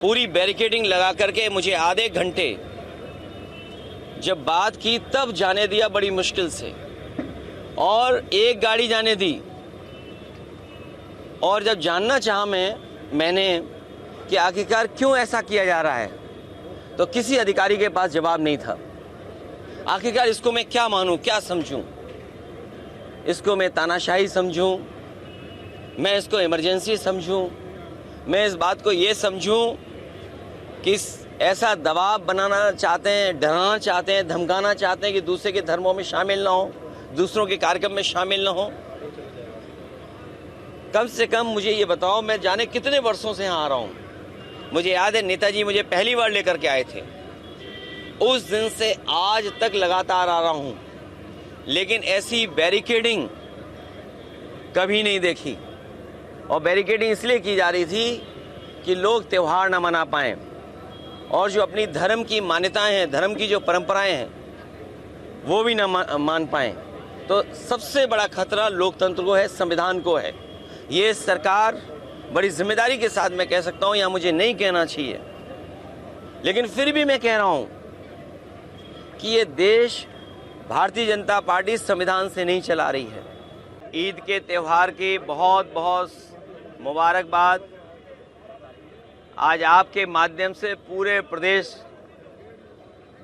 पूरी बैरिकेडिंग लगा करके मुझे आधे घंटे जब बात की तब जाने दिया बड़ी मुश्किल से, और एक गाड़ी जाने दी। और जब जानना चाहा मैंने कि आखिरकार क्यों ऐसा किया जा रहा है, तो किसी अधिकारी के पास जवाब नहीं था। आखिरकार इसको मैं क्या मानूं, क्या समझूं? इसको मैं तानाशाही समझूं, मैं इसको इमरजेंसी समझूं, मैं इस बात को ये समझूं कि ऐसा दबाव बनाना चाहते हैं, डराना चाहते हैं, धमकाना चाहते हैं कि दूसरे के धर्मों में शामिल ना हो, दूसरों के कार्यक्रम में शामिल ना हो। कम से कम मुझे ये बताओ, मैं जाने कितने वर्षों से यहाँ आ रहा हूँ। मुझे याद है नेताजी मुझे पहली बार लेकर के आए थे, उस दिन से आज तक लगातार आ रहा हूँ, लेकिन ऐसी बैरिकेडिंग कभी नहीं देखी। और बैरिकेडिंग इसलिए की जा रही थी कि लोग त्यौहार ना मना पाएं, और जो अपनी धर्म की मान्यताएं हैं, धर्म की जो परंपराएं हैं, वो भी ना मान पाएं। तो सबसे बड़ा खतरा लोकतंत्र को है, संविधान को है। ये सरकार बड़ी जिम्मेदारी के साथ, मैं कह सकता हूँ, यहाँ मुझे नहीं कहना चाहिए, लेकिन फिर भी मैं कह रहा हूँ कि ये देश भारतीय जनता पार्टी संविधान से नहीं चला रही है। ईद के त्यौहार की बहुत बहुत मुबारकबाद। आज आपके माध्यम से पूरे प्रदेश,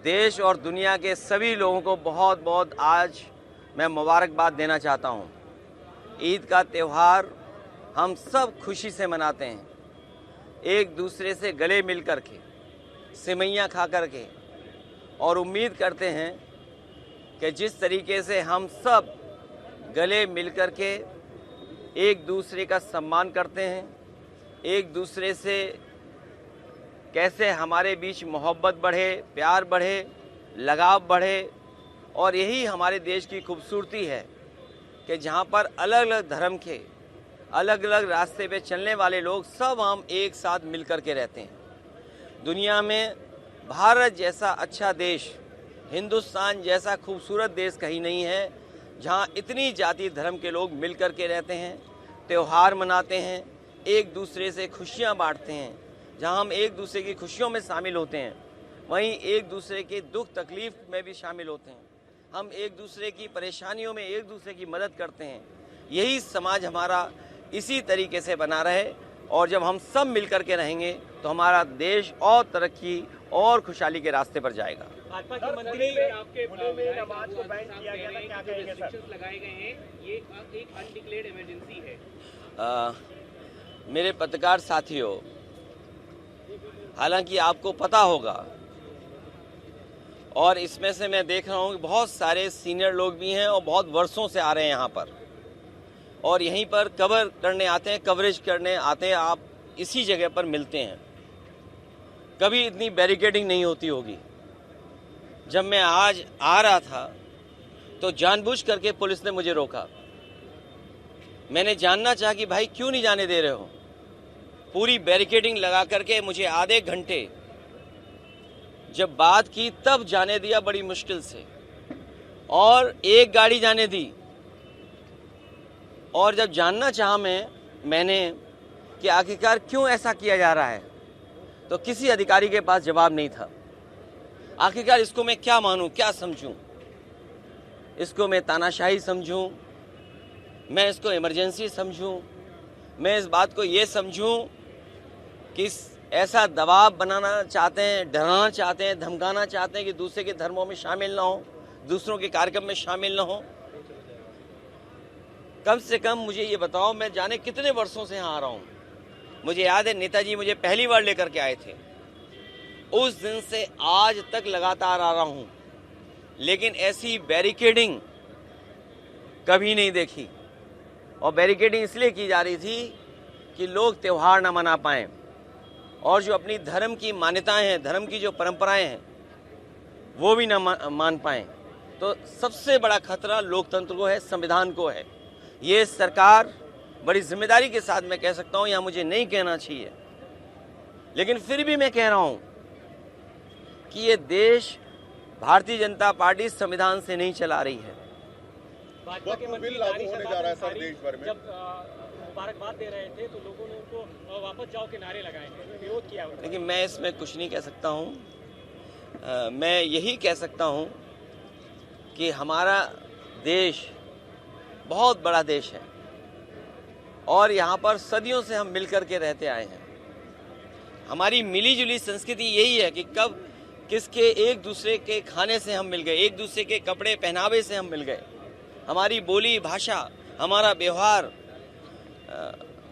देश और दुनिया के सभी लोगों को बहुत बहुत आज मैं मुबारकबाद देना चाहता हूँ। ईद का त्यौहार हम सब खुशी से मनाते हैं, एक दूसरे से गले मिल कर के, सेवइयाँ खा कर के, और उम्मीद करते हैं कि जिस तरीके से हम सब गले मिल कर के एक दूसरे का सम्मान करते हैं, एक दूसरे से कैसे हमारे बीच मोहब्बत बढ़े, प्यार बढ़े, लगाव बढ़े। और यही हमारे देश की खूबसूरती है कि जहाँ पर अलग अलग धर्म के, अलग अलग रास्ते पे चलने वाले लोग सब हम एक साथ मिल कर के रहते हैं। दुनिया में भारत जैसा अच्छा देश, हिंदुस्तान जैसा खूबसूरत देश कहीं नहीं है, जहाँ इतनी जाति धर्म के लोग मिल कर के रहते हैं, त्यौहार मनाते हैं, एक दूसरे से खुशियाँ बांटते हैं। जहाँ हम एक दूसरे की खुशियों में शामिल होते हैं, वहीं एक दूसरे के दुख तकलीफ में भी शामिल होते हैं। हम एक दूसरे की परेशानियों में एक दूसरे की मदद करते हैं। यही समाज हमारा इसी तरीके से बना रहे, और जब हम सब मिल कर के रहेंगे तो हमारा देश और तरक्की और खुशहाली के रास्ते पर जाएगा। भाजपा के मंत्री आपके नमाज को बैन किया गया था, क्या कहेंगे सर? लगाए गए हैं, ये एक अनडिक्लेयर्ड इमरजेंसी है। मेरे पत्रकार साथियों, हालांकि आपको पता होगा, और इसमें से मैं देख रहा हूँ कि बहुत सारे सीनियर लोग भी हैं और बहुत वर्षों से आ रहे हैं यहाँ पर, और यहीं पर कवर करने आते हैं, कवरेज करने आते हैं। आप इसी जगह पर मिलते हैं। कभी इतनी बैरिकेडिंग नहीं होती होगी। जब मैं आज आ रहा था तो जानबूझ करके पुलिस ने मुझे रोका। मैंने जानना चाहा कि भाई क्यों नहीं जाने दे रहे हो। पूरी बैरिकेडिंग लगा करके मुझे आधे घंटे जब बात की तब जाने दिया बड़ी मुश्किल से, और एक गाड़ी जाने दी। और जब जानना चाहा मैंने कि आखिरकार क्यों ऐसा किया जा रहा है, तो किसी अधिकारी के पास जवाब नहीं था। आखिरकार इसको मैं क्या मानूं, क्या समझूं? इसको मैं तानाशाही समझूं, मैं इसको इमरजेंसी समझूं, मैं इस बात को ये समझूं कि ऐसा दबाव बनाना चाहते हैं, डराना चाहते हैं, धमकाना चाहते हैं कि दूसरे के धर्मों में शामिल ना हो, दूसरों के कार्यक्रम में शामिल ना हो। कम से कम मुझे ये बताओ, मैं जाने कितने वर्षों से यहाँ आ रहा हूँ। मुझे याद है नेताजी मुझे पहली बार लेकर के आए थे, उस दिन से आज तक लगातार आ रहा हूँ, लेकिन ऐसी बैरिकेडिंग कभी नहीं देखी। और बैरिकेडिंग इसलिए की जा रही थी कि लोग त्यौहार ना मना पाएं, और जो अपनी धर्म की मान्यताएं हैं, धर्म की जो परंपराएं हैं, वो भी ना मान पाएं। तो सबसे बड़ा खतरा लोकतंत्र को है, संविधान को है। ये सरकार बड़ी जिम्मेदारी के साथ, मैं कह सकता हूँ, यहाँ मुझे नहीं कहना चाहिए, लेकिन फिर भी मैं कह रहा हूँ कि ये देश भारतीय जनता पार्टी संविधान से नहीं चला रही है। भाजपा के मंत्री बिल लागू होने जा रहा है सर देश भर में। जब मुबारकबाद दे रहे थे तो लोगों ने उनको वापस जाओ के नारे लगाए हैं, विरोध किया उन्होंने। लेकिन मैं इसमें कुछ नहीं कह सकता हूँ। मैं यही कह सकता हूँ कि हमारा देश बहुत बड़ा देश है और यहाँ पर सदियों से हम मिल कर के रहते आए हैं। हमारी मिली जुली संस्कृति यही है कि कब किसके एक दूसरे के खाने से हम मिल गए, एक दूसरे के कपड़े पहनावे से हम मिल गए। हमारी बोली भाषा, हमारा व्यवहार,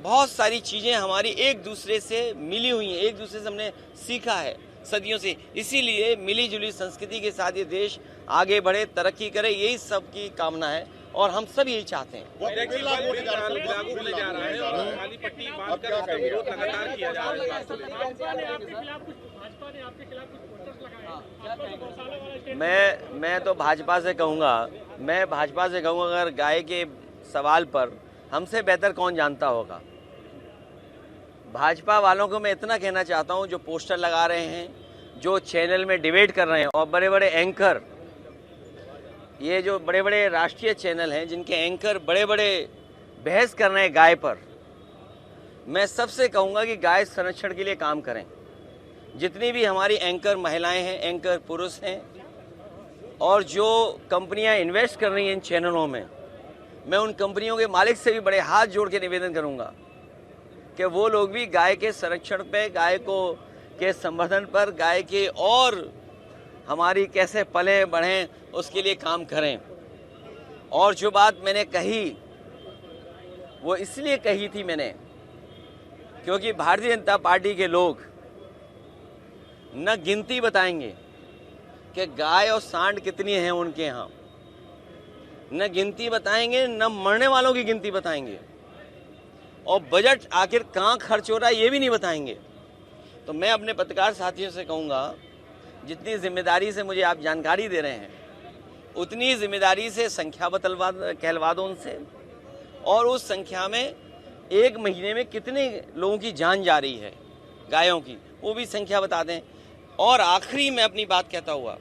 बहुत सारी चीज़ें हमारी एक दूसरे से मिली हुई हैं, एक दूसरे से हमने सीखा है सदियों से। इसीलिए मिली जुली संस्कृति के साथ ये देश आगे बढ़े, तरक्की करे, यही सब की कामना है और हम सब यही चाहते हैं। मैं तो भाजपा से कहूँगा, अगर गाय के सवाल पर हमसे बेहतर कौन जानता होगा। भाजपा वालों को मैं इतना कहना चाहता हूँ, जो पोस्टर लगा रहे हैं, जो चैनल में डिबेट कर रहे हैं और बड़े बड़े एंकर, ये जो बड़े बड़े राष्ट्रीय चैनल हैं जिनके एंकर बड़े बड़े बहस कर रहे हैं गाय पर, मैं सबसे कहूँगा कि गाय संरक्षण के लिए काम करें। जितनी भी हमारी एंकर महिलाएं हैं, एंकर पुरुष हैं और जो कंपनियां इन्वेस्ट कर रही हैं इन चैनलों में, मैं उन कंपनियों के मालिक से भी बड़े हाथ जोड़ के निवेदन करूंगा कि वो लोग भी गाय के संरक्षण पे, गाय को के संवर्धन पर, गाय के और हमारी कैसे पले बढ़ें उसके लिए काम करें। और जो बात मैंने कही वो इसलिए कही थी मैंने क्योंकि भारतीय जनता पार्टी के लोग न गिनती बताएंगे कि गाय और सांड कितनी हैं उनके यहाँ, न गिनती बताएंगे, न मरने वालों की गिनती बताएंगे और बजट आखिर कहाँ खर्च हो रहा है ये भी नहीं बताएंगे। तो मैं अपने पत्रकार साथियों से कहूँगा, जितनी जिम्मेदारी से मुझे आप जानकारी दे रहे हैं उतनी जिम्मेदारी से संख्या कहलवा दो उनसे, और उस संख्या में एक महीने में कितने लोगों की जान जा रही है गायों की, वो भी संख्या बता दें। और आखिरी में अपनी बात कहता हुआ,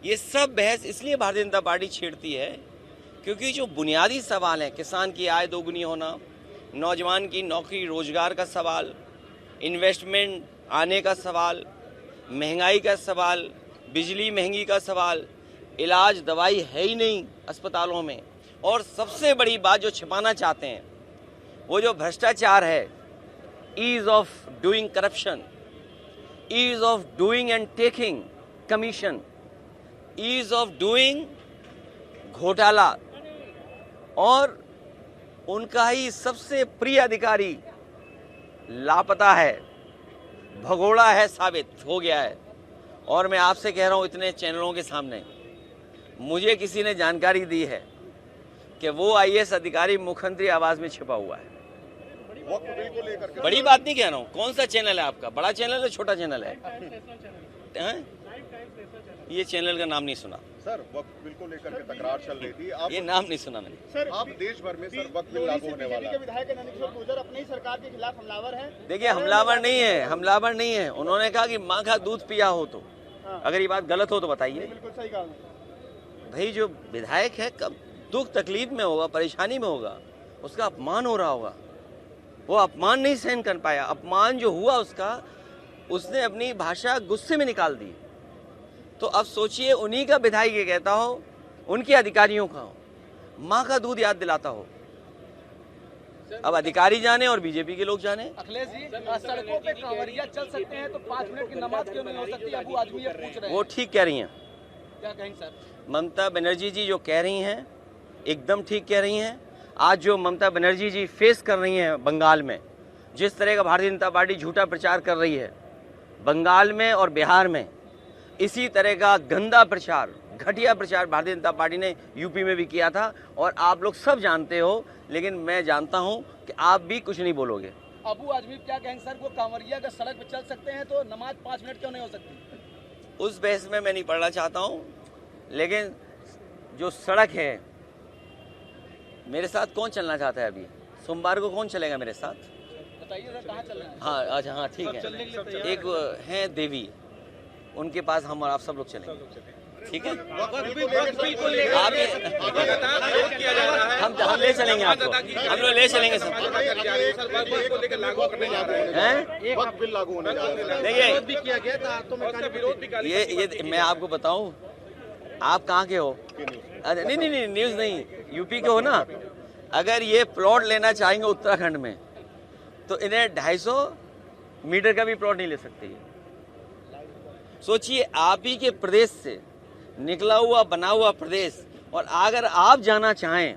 ये सब बहस इसलिए भारतीय जनता पार्टी छेड़ती है क्योंकि जो बुनियादी सवाल हैं, किसान की आय दोगुनी होना, नौजवान की नौकरी रोजगार का सवाल, इन्वेस्टमेंट आने का सवाल, महंगाई का सवाल, बिजली महंगी का सवाल, इलाज दवाई है ही नहीं अस्पतालों में, और सबसे बड़ी बात जो छिपाना चाहते हैं वो जो भ्रष्टाचार है, ease of doing corruption, ease of doing and taking commission, ease of doing घोटाला, और उनका ही सबसे प्रिय अधिकारी लापता है, भगोड़ा है, साबित हो गया है। और मैं आपसे कह रहा हूं इतने चैनलों के सामने, मुझे किसी ने जानकारी दी है कि वो आईएएस अधिकारी मुख्यमंत्री आवास में छिपा हुआ है। बड़ी बात नहीं कह रहा हूँ। कौन सा चैनल है आपका, बड़ा चैनल है छोटा चैनल है? ये चैनल का नाम नहीं सुना सर। वक्त बिल को लेकर के तकरार चल रही थी, आप ये नाम नहीं सुना मैंने। सर, आप देश भर में सर वक्त बिल लागू होने वाला है। विधायक नंदकिशोर गुर्जर अपनी ही सरकार के खिलाफ हमलावर हैं। देखिए, हमलावर नहीं है। उन्होंने कहा कि माँ का दूध पिया हो तो, अगर ये बात गलत हो तो बताइए। बिल्कुल सही कहा भाई, जो विधायक है कब दुख तकलीफ में होगा, परेशानी में होगा, उसका अपमान हो रहा होगा, वो अपमान नहीं सहन कर पाया। अपमान जो हुआ उसने अपनी भाषा गुस्से में निकाल दी। तो अब सोचिए, उन्हीं का विधायक ये कहता हो, उनके अधिकारियों का माँ का दूध याद दिलाता हो। अब अधिकारी जाने और बीजेपी के लोग जाने। अखिलेश जी, सड़कों पे कांवरिया चल सकते हैं तो 5 मिनट की नमाज क्यों नहीं हो सकती? अबू आदमी ये पूछ रहे हैं। वो ठीक कह रही हैं। क्या कहेंगे सर? ममता बनर्जी जी जो कह रही हैं एकदम ठीक कह रही हैं। आज जो ममता बनर्जी जी फेस कर रही हैं बंगाल में, जिस तरह का भारतीय जनता पार्टी झूठा प्रचार कर रही है बंगाल में और बिहार में, इसी तरह का गंदा प्रचार, घटिया प्रचार भारतीय जनता पार्टी ने यूपी में भी किया था, और आप लोग सब जानते हो। लेकिन मैं जानता हूं कि आप भी कुछ नहीं बोलोगे। अबू आजमी क्या कहेंगे सर? वो कांवरिया अगर सड़क पे चल सकते हैं तो नमाज 5 मिनट क्यों नहीं हो सकती? उस बहस में मैं नहीं पढ़ना चाहता हूं, लेकिन जो सड़क है, मेरे साथ कौन चलना चाहता है? अभी सोमवार को कौन चलेगा मेरे साथ? बताइए सर, कहाँ चल रहे हैं? हाँ, अच्छा, हाँ, ठीक है। एक हैं देवी, उनके पास हम और आप सब लोग चलेंगे। ठीक है, बिल्कुल लेकर आप लगातार विरोध किया जा रहा है। हम ले चलेंगे आपको, हम लोग ले चलेंगे सब। को लेकर लागू करने जा रहे हैं। हैं वक्त बिल लागू होने जा रहा है। देखिए, भी किया गया था तो मैं उसका विरोध भी काली ये मैं आपको बताऊं, आप कहाँ के हो? अरे नहीं, न्यूज़ नहीं, यूपी के हो ना। अगर ये प्लॉट लेना चाहेंगे उत्तराखंड में तो इन्हें 250 मीटर का भी प्लॉट नहीं ले सकते ये। सोचिए, आप ही के प्रदेश से निकला हुआ बना हुआ प्रदेश, और अगर आप जाना चाहें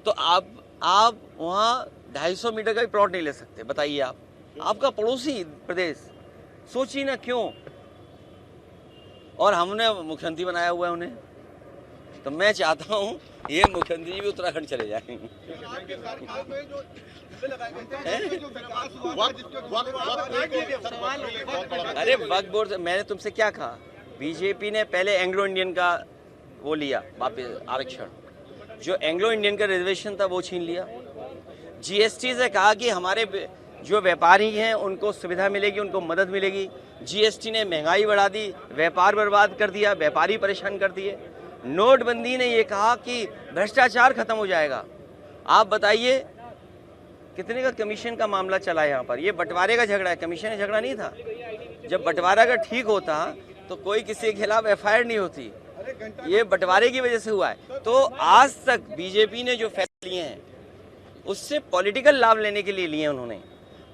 तो आप वहाँ 250 मीटर का भी प्लॉट नहीं ले सकते। बताइए, आप आपका पड़ोसी प्रदेश, सोचिए ना क्यों। और हमने मुख्यमंत्री बनाया हुआ है उन्हें, तो मैं चाहता हूँ ये मुख्यमंत्री भी उत्तराखंड चले जाएंगे। अरे वक्फ बोर्ड, मैंने तुमसे क्या कहा? बीजेपी ने पहले एंग्लो इंडियन का वो लिया वापस आरक्षण, जो एंग्लो इंडियन का रिजर्वेशन था वो छीन लिया। जीएसटी से कहा कि हमारे जो व्यापारी हैं उनको सुविधा मिलेगी, उनको मदद मिलेगी। जीएसटी ने महंगाई बढ़ा दी, व्यापार बर्बाद कर दिया, व्यापारी परेशान कर दिए। नोटबंदी ने ये कहा कि भ्रष्टाचार खत्म हो जाएगा। आप बताइए कितने का कमीशन का मामला चला है यहाँ पर? ये बंटवारे का झगड़ा है, कमीशन का झगड़ा नहीं था। जब बंटवारा का ठीक होता तो कोई किसी के खिलाफ एफआईआर नहीं होती, ये बंटवारे की वजह से हुआ है। तो आज तक बीजेपी ने जो फैसले लिए हैं उससे पॉलिटिकल लाभ लेने के लिए लिए उन्होंने।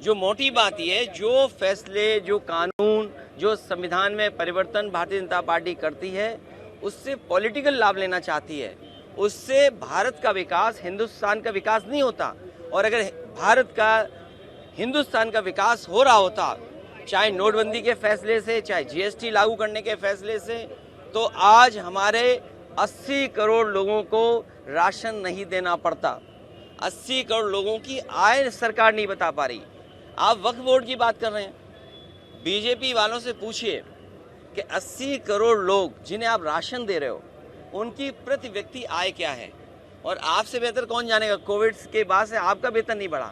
जो मोटी बात यह है, जो फैसले, जो कानून, जो संविधान में परिवर्तन भारतीय जनता पार्टी करती है उससे पॉलिटिकल लाभ लेना चाहती है। उससे भारत का विकास, हिंदुस्तान का विकास नहीं होता। और अगर भारत का, हिंदुस्तान का विकास हो रहा होता, चाहे नोटबंदी के फैसले से, चाहे जीएसटी लागू करने के फैसले से, तो आज हमारे 80 करोड़ लोगों को राशन नहीं देना पड़ता। 80 करोड़ लोगों की आय सरकार नहीं बता पा रही। आप वक्फ बोर्ड की बात कर रहे हैं, बीजेपी वालों से पूछिए कि 80 करोड़ लोग जिन्हें आप राशन दे रहे हो उनकी प्रति व्यक्ति आय क्या है। और आपसे बेहतर कौन जानेगा, कोविड के बाद से आपका वेतन नहीं बढ़ा।